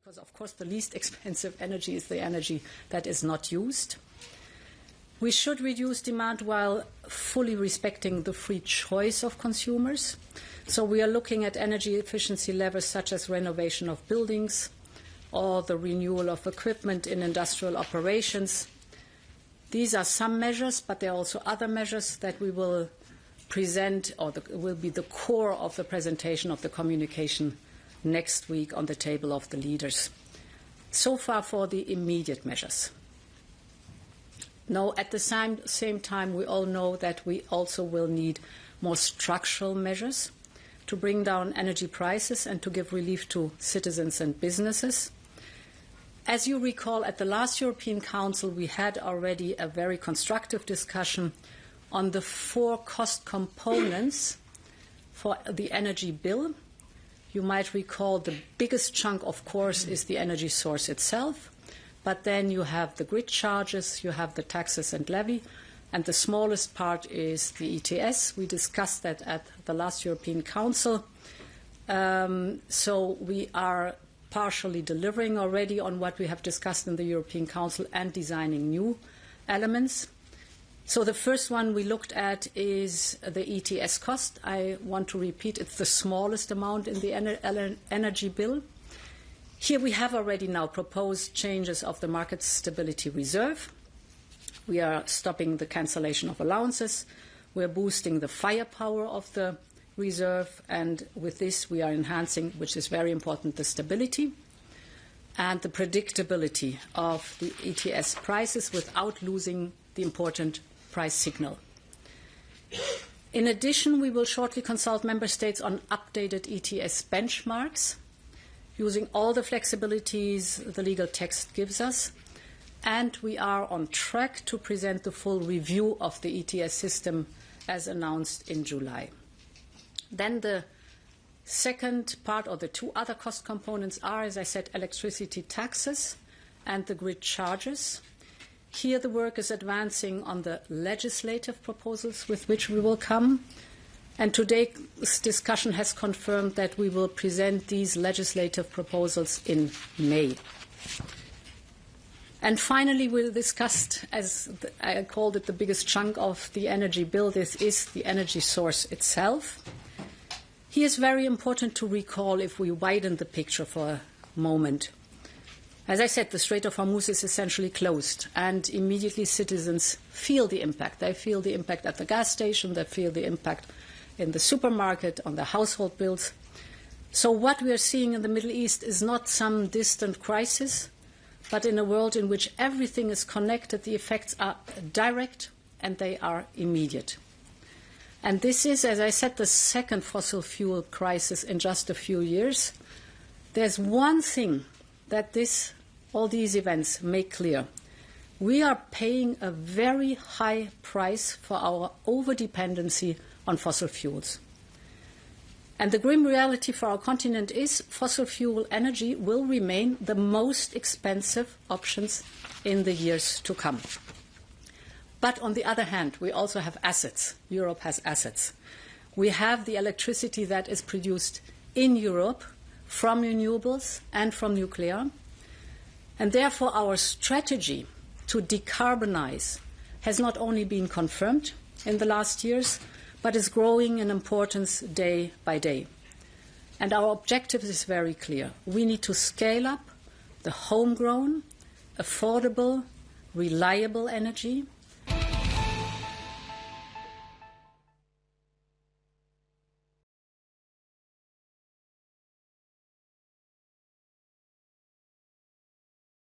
because, of course, the least expensive energy is the energy that is not used. We should reduce demand while fully respecting the free choice of consumers. So we are looking at energy efficiency levers such as renovation of buildings or the renewal of equipment in industrial operations. These are some measures, but there are also other measures that we will present or will be the core of the presentation of the communication next week on the table of the leaders. So far for the immediate measures. Now, at the same time, we all know that we also will need more structural measures to bring down energy prices and to give relief to citizens and businesses. As you recall, at the last European Council, we had already a very constructive discussion on the 4 cost components for the energy bill. You might recall the biggest chunk, of course, is the energy source itself. But then you have the grid charges, you have the taxes and levy, and the smallest part is the ETS. We discussed that at the last European Council. So we are partially delivering already on what we have discussed in the European Council and designing new elements. So the first one we looked at is the ETS cost. I want to repeat, it's the smallest amount in the energy bill. Here we have already now proposed changes of the Market Stability Reserve. We are stopping the cancellation of allowances. We are boosting the firepower of the reserve. And with this, we are enhancing, which is very important, the stability and the predictability of the ETS prices without losing the important price signal. In addition, we will shortly consult Member States on updated ETS benchmarks, using all the flexibilities the legal text gives us. And we are on track to present the full review of the ETS system as announced in July. Then the second part, or the 2 other cost components, are, as I said, electricity taxes and the grid charges. Here the work is advancing on the legislative proposals with which we will come. And today's discussion has confirmed that we will present these legislative proposals in May. And finally, we'll discuss, as I called it, the biggest chunk of the energy bill. This is the energy source itself. Here is very important to recall, if we widen the picture for a moment. As I said, the Strait of Hormuz is essentially closed, and immediately citizens feel the impact. They feel the impact at the gas station, they feel the impact in the supermarket, on the household bills. So what we are seeing in the Middle East is not some distant crisis, but in a world in which everything is connected, the effects are direct and they are immediate. And this is, as I said, the second fossil fuel crisis in just a few years. There's one thing that all these events make clear. We are paying a very high price for our overdependency on fossil fuels. And the grim reality for our continent is fossil fuel energy will remain the most expensive options in the years to come. But on the other hand, we also have assets. Europe has assets. We have the electricity that is produced in Europe from renewables and from nuclear. And therefore, our strategy to decarbonize has not only been confirmed in the last years, but is growing in importance day by day. And our objective is very clear. We need to scale up the homegrown, affordable, reliable energy